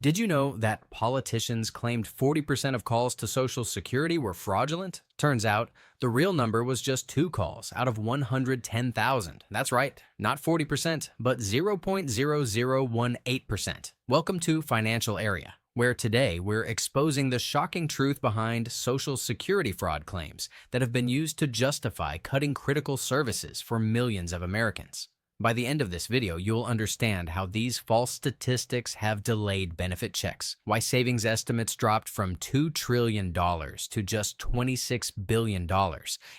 Did you know that politicians claimed 40% of calls to Social Security were fraudulent? Turns out, the real number was just 2 calls out of 110,000. That's right, not 40%, but 0.0018%. Welcome to Financial Area, where today we're exposing the shocking truth behind Social Security fraud claims that have been used to justify cutting critical services for millions of Americans. By the end of this video, you'll understand how these false statistics have delayed benefit checks, why savings estimates dropped from $2 trillion to just $26 billion,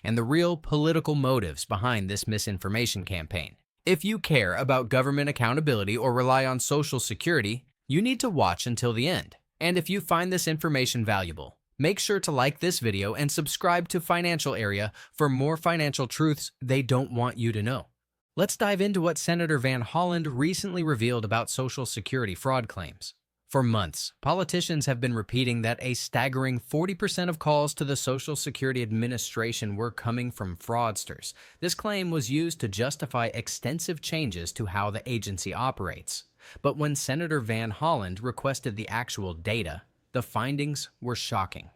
and the real political motives behind this misinformation campaign. If you care about government accountability or rely on Social Security, you need to watch until the end. And if you find this information valuable, make sure to like this video and subscribe to Financial Area for more financial truths they don't want you to know. Let's dive into what Senator Van Holland recently revealed about Social Security fraud claims. For months, politicians have been repeating that a staggering 40% of calls to the Social Security Administration were coming from fraudsters. This claim was used to justify extensive changes to how the agency operates. But when Senator Van Holland requested the actual data, the findings were shocking.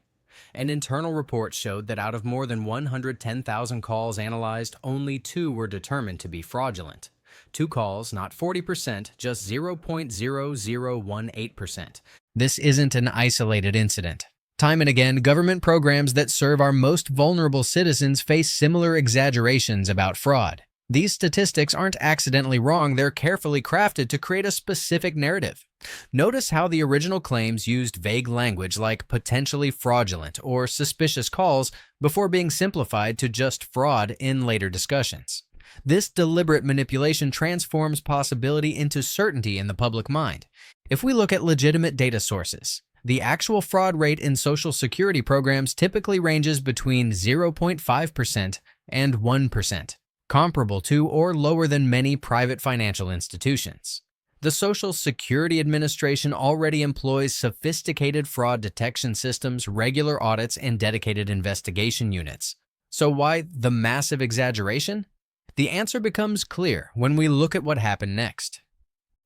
An internal report showed that out of more than 110,000 calls analyzed, only 2 were determined to be fraudulent. 2 calls, not 40%, just 0.0018%. This isn't an isolated incident. Time and again, government programs that serve our most vulnerable citizens face similar exaggerations about fraud. These statistics aren't accidentally wrong, they're carefully crafted to create a specific narrative. Notice how the original claims used vague language like potentially fraudulent or suspicious calls before being simplified to just fraud in later discussions. This deliberate manipulation transforms possibility into certainty in the public mind. If we look at legitimate data sources, the actual fraud rate in Social Security programs typically ranges between 0.5% and 1%. Comparable to or lower than many private financial institutions. The Social Security Administration already employs sophisticated fraud detection systems, regular audits, and dedicated investigation units. So why the massive exaggeration? The answer becomes clear when we look at what happened next.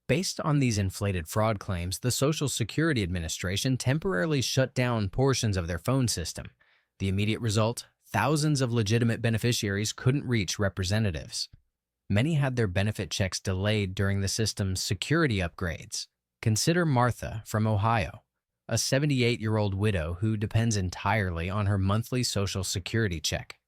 Based on these inflated fraud claims, the Social Security Administration temporarily shut down portions of their phone system. The immediate result? Thousands of legitimate beneficiaries couldn't reach representatives. Many had their benefit checks delayed during the system's security upgrades. Consider Martha from Ohio, a 78-year-old widow who depends entirely on her monthly Social Security check.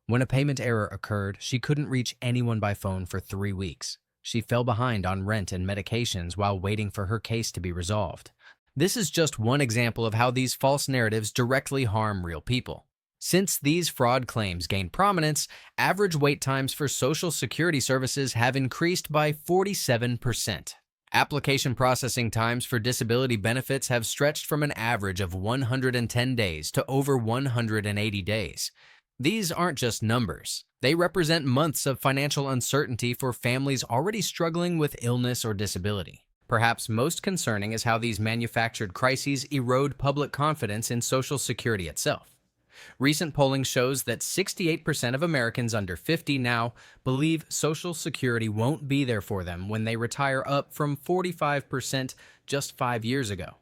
When a payment error occurred, she couldn't reach anyone by phone for 3 weeks. She fell behind on rent and medications while waiting for her case to be resolved. This is just one example of how these false narratives directly harm real people. Since these fraud claims gained prominence, average wait times for Social Security services have increased by 47%. Application processing times for disability benefits have stretched from an average of 110 days to over 180 days. These aren't just numbers. They represent months of financial uncertainty for families already struggling with illness or disability. Perhaps most concerning is how these manufactured crises erode public confidence in Social Security itself. Recent polling shows that 68% of Americans under 50 now believe Social Security won't be there for them when they retire, up from 45% just 5 years ago.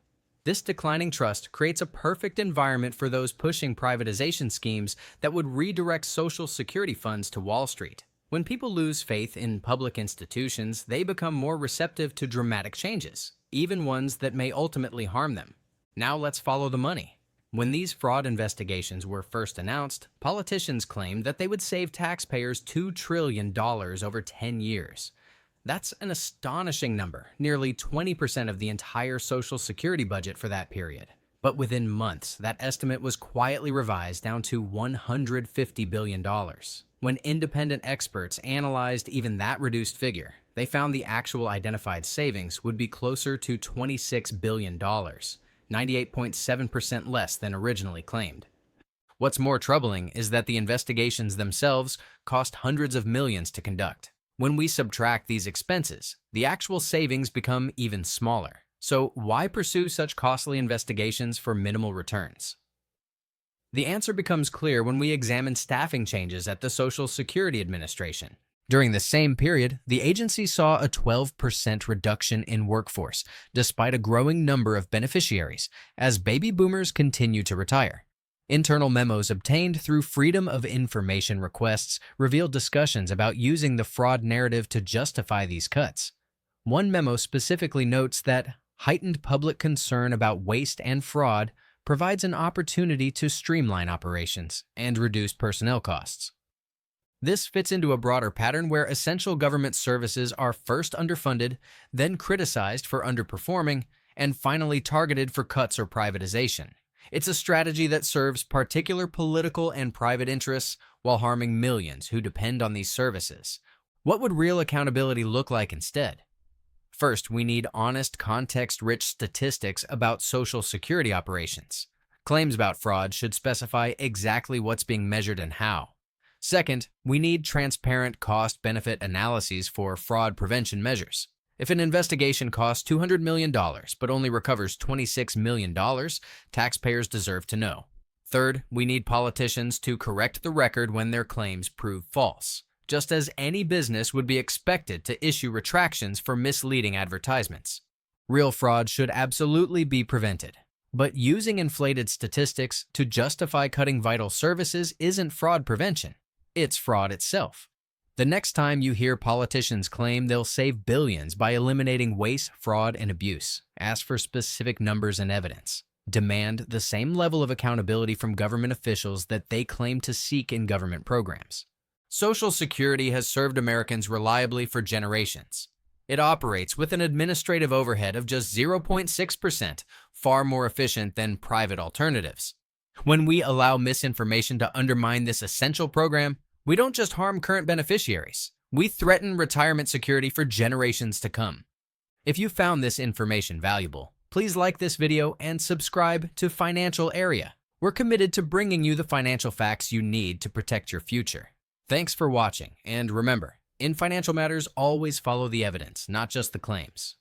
This declining trust creates a perfect environment for those pushing privatization schemes that would redirect Social Security funds to Wall Street. When people lose faith in public institutions, they become more receptive to dramatic changes, even ones that may ultimately harm them. Now let's follow the money. When these fraud investigations were first announced, politicians claimed that they would save taxpayers $2 trillion over 10 years. That's an astonishing number, nearly 20% of the entire Social Security budget for that period. But within months, that estimate was quietly revised down to $150 billion. When independent experts analyzed even that reduced figure, they found the actual identified savings would be closer to $26 billion. 98.7% less than originally claimed. What's more troubling is that the investigations themselves cost hundreds of millions to conduct. When we subtract these expenses, the actual savings become even smaller. So why pursue such costly investigations for minimal returns? The answer becomes clear when we examine staffing changes at the Social Security Administration. During the same period, the agency saw a 12% reduction in workforce, despite a growing number of beneficiaries, as baby boomers continue to retire. Internal memos obtained through Freedom of Information requests revealed discussions about using the fraud narrative to justify these cuts. One memo specifically notes that heightened public concern about waste and fraud provides an opportunity to streamline operations and reduce personnel costs. This fits into a broader pattern where essential government services are first underfunded, then criticized for underperforming, and finally targeted for cuts or privatization. It's a strategy that serves particular political and private interests while harming millions who depend on these services. What would real accountability look like instead? First, we need honest, context-rich statistics about Social Security operations. Claims about fraud should specify exactly what's being measured and how. Second, we need transparent cost-benefit analyses for fraud prevention measures. If an investigation costs $200 million but only recovers $26 million, taxpayers deserve to know. Third, we need politicians to correct the record when their claims prove false, just as any business would be expected to issue retractions for misleading advertisements. Real fraud should absolutely be prevented. But using inflated statistics to justify cutting vital services isn't fraud prevention. It's fraud itself. The next time you hear politicians claim they'll save billions by eliminating waste, fraud, and abuse, ask for specific numbers and evidence. Demand the same level of accountability from government officials that they claim to seek in government programs. Social Security has served Americans reliably for generations. It operates with an administrative overhead of just 0.6%, far more efficient than private alternatives. When we allow misinformation to undermine this essential program, we don't just harm current beneficiaries, we threaten retirement security for generations to come. If you found this information valuable, please like this video and subscribe to Financial Area. We're committed to bringing you the financial facts you need to protect your future. Thanks for watching, and remember, in financial matters, always follow the evidence, not just the claims.